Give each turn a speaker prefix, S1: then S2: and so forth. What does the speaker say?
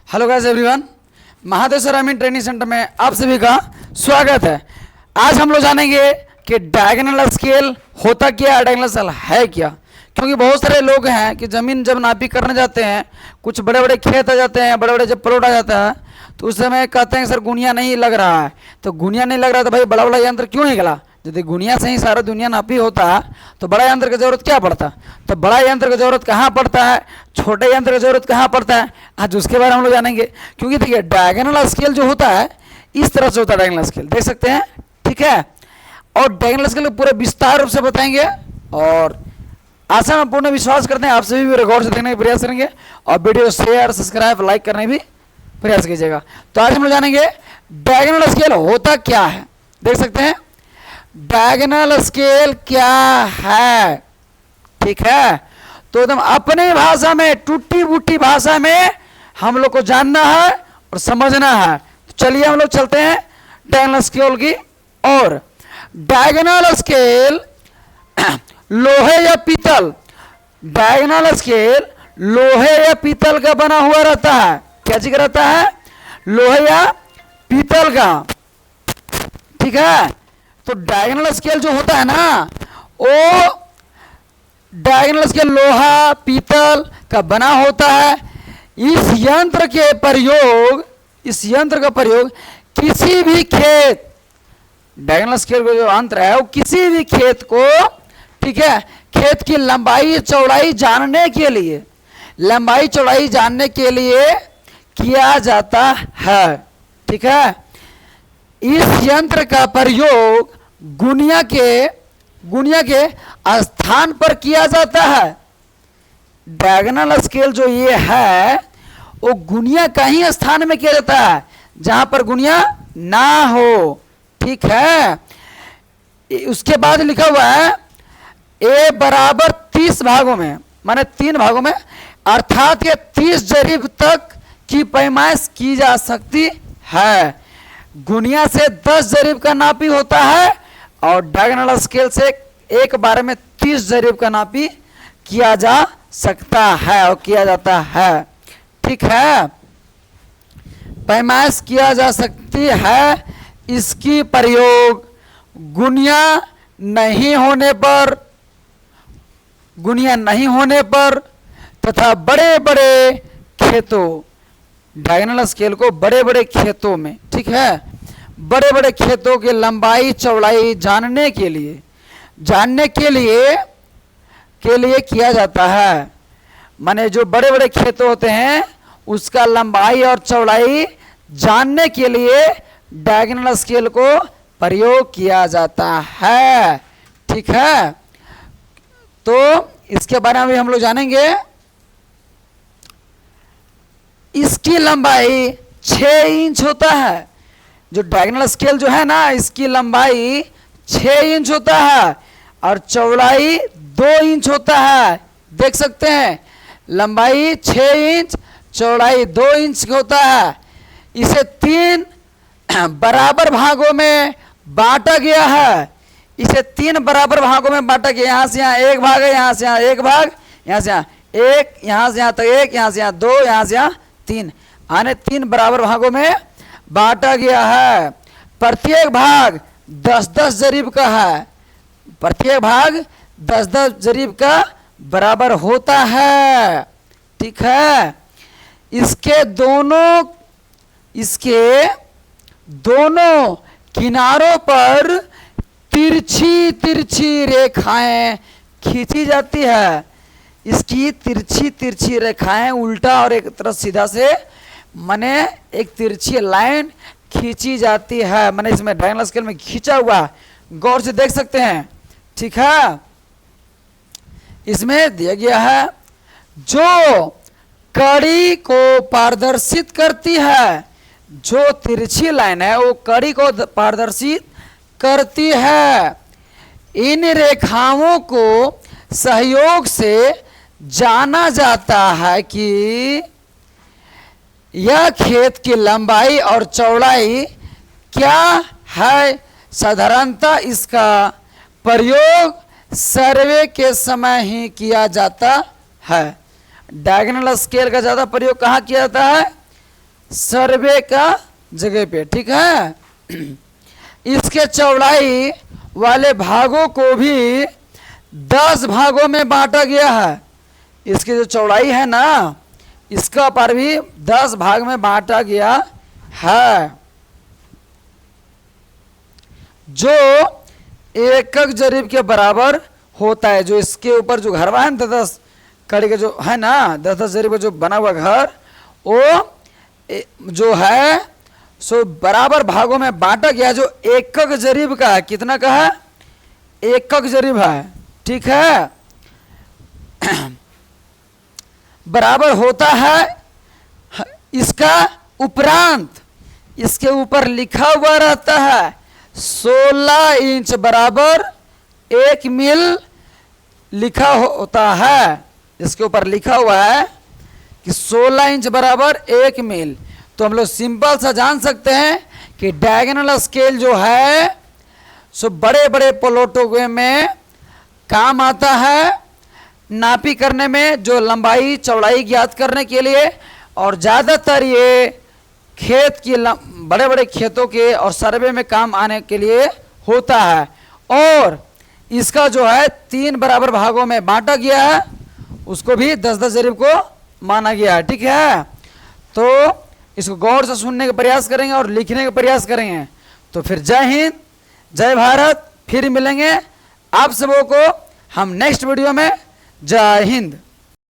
S1: Hello guys everyone, Mahadev ग्रामीण training centre में आप सभी का स्वागत है। आज हम लोग जानेंगे कि डायगोनल स्केल होता क्या, डायगोनल स्केल है क्या। क्योंकि बहुत सारे लोग हैं कि ज़मीन जब नापी करने जाते हैं, कुछ बड़े बड़े खेत आ जाते हैं, बड़े बड़े जब प्लॉट आ जाता है तो उस समय कहते हैं सर गुनिया नहीं लग रहा है। तो गुनिया नहीं लग रहा तो भाई बड़ा बड़ा यंत्र क्यों निकला। यदि गुनिया से ही सारा दुनिया नापी होता है तो बड़ा यंत्र की जरूरत क्या पड़ता। तो बड़ा यंत्र की जरूरत कहाँ पड़ता है, छोटे यंत्र की जरूरत कहाँ पड़ता है, आज उसके बारे में हम लोग जानेंगे। क्योंकि देखिए डायगोनल स्केल जो होता है इस तरह से होता है। डायगोनल स्केल देख सकते हैं, ठीक है। और डायगोनल स्केल को पूरे विस्तार रूप से बताएंगे और आशा में पूर्ण विश्वास करते हैं आप सभी भी गौर से देखने का प्रयास करेंगे और वीडियो शेयर सब्सक्राइब लाइक करने भी प्रयास कीजिएगा। तो आज हम लोग जानेंगे डायगोनल स्केल होता क्या है। देख सकते हैं डायगोनल स्केल क्या है, ठीक है। तो एकदम अपने भाषा में, टूटी बूटी भाषा में हम लोग को जानना है और समझना है। तो चलिए हम लोग चलते हैं डायगोनल स्केल की। और डायगोनल स्केल लोहे या पीतल, डायगोनल स्केल लोहे या पीतल का बना हुआ रहता है। क्या चीज रहता है, लोहे या पीतल का, ठीक है। तो डायगोनल स्केल जो होता है ना, वो डायगोनल स्केल लोहा पीतल का बना होता है। इस यंत्र का प्रयोग किसी भी खेत, डायगोनल स्केल का जो यंत्र है वो किसी भी खेत को, ठीक है, खेत की लंबाई चौड़ाई जानने के लिए, लंबाई चौड़ाई जानने के लिए किया जाता है, ठीक है। इस यंत्र का प्रयोग गुनिया के स्थान पर किया जाता है। डायगोनल स्केल जो ये है वो गुनिया का ही स्थान में किया जाता है जहां पर गुनिया ना हो, ठीक है। उसके बाद लिखा हुआ है ए बराबर 30 भागों में, माने 3 भागों में, अर्थात ये 30 जरीब तक की पैमाइश की जा सकती है। गुनिया से 10 जरीब का नापी होता है और डायगोनल स्केल से एक बार में 30 जरीब का नापी किया जा सकता है और किया जाता है, ठीक है। पैमाइश किया जा सकती है। इसकी प्रयोग गुनिया नहीं होने पर तथा बड़े बड़े खेतों, डायगोनल स्केल को बड़े बड़े खेतों में, ठीक है, बड़े बड़े खेतों की लंबाई चौड़ाई जानने के लिए किया जाता है। माने जो बड़े बड़े खेत होते हैं उसका लंबाई और चौड़ाई जानने के लिए डायगोनल स्केल को प्रयोग किया जाता है, ठीक है। तो इसके बारे में भी हम लोग जानेंगे। इसकी लंबाई 6 इंच होता है। जो डायगोनल स्केल जो है ना, इसकी लंबाई 6 इंच होता है और चौड़ाई 2 इंच होता है। देख सकते हैं लंबाई 6 इंच चौड़ाई 2 इंच होता है। इसे 3 बराबर भागों में बांटा गया है। इसे 3 बराबर भागों में बांटा गया। यहाँ से यहाँ एक भाग है, यहाँ से यहाँ एक भाग, यहाँ से यहाँ एक, यहाँ से यहाँ तक एक, यहाँ से यहाँ 2, यहाँ से यहाँ 3, आने 3 बराबर भागों में बांटा गया है। प्रत्येक भाग 10-10 जरीब का है। प्रत्येक भाग 10-10 जरीब का बराबर होता है, ठीक है। इसके दोनों किनारों पर तिरछी तिरछी रेखाएं खींची जाती है। इसकी तिरछी तिरछी रेखाएं उल्टा और एक तरफ सीधा से, माने एक तिरछी लाइन खींची जाती है। माने इसमें डायगोनल स्केल में खींचा हुआ, गौर से देख सकते हैं, ठीक है। इसमें दिया गया है जो कड़ी को पारदर्शित करती है। जो तिरछी लाइन है वो कड़ी को पारदर्शित करती है। इन रेखाओं को सहयोग से जाना जाता है कि यह खेत की लंबाई और चौड़ाई क्या है। साधारणतः इसका प्रयोग सर्वे के समय ही किया जाता है। डायगोनल स्केल का ज़्यादा प्रयोग कहाँ किया जाता है, सर्वे का जगह पे, ठीक है। इसके चौड़ाई वाले भागों को भी 10 भागों में बांटा गया है। इसकी जो चौड़ाई है ना, इसका पर भी 10 भाग में बांटा गया है। जो एकक जरीब के बराबर होता है। जो इसके ऊपर जो घर है ना, 10 कड़ी का जो है ना, 10 जरीब का जो बना हुआ घर, वो जो है सो बराबर भागों में बांटा गया। जो एकक जरीब का है, कितना का है? एकक जरीब है, ठीक है। बराबर होता है। इसका उपरांत इसके ऊपर लिखा हुआ रहता है 16 इंच बराबर 1 मील लिखा होता है। इसके ऊपर लिखा हुआ है कि 16 इंच बराबर 1 मील। तो हम लोग सिंपल सा जान सकते हैं कि डायगोनल स्केल जो है सो बड़े बड़े प्लॉटों में काम आता है, नापी करने में, जो लंबाई चौड़ाई ज्ञात करने के लिए। और ज़्यादातर ये खेत की बड़े बड़े खेतों के और सर्वे में काम आने के लिए होता है। और इसका जो है 3 बराबर भागों में बांटा गया है, उसको भी 10-10 जरीब को माना गया है, ठीक है। तो इसको गौर से सुनने का प्रयास करेंगे और लिखने का प्रयास करेंगे। तो फिर जय हिंद, जय भारत। फिर मिलेंगे आप सबों को हम नेक्स्ट वीडियो में। जय हिंद।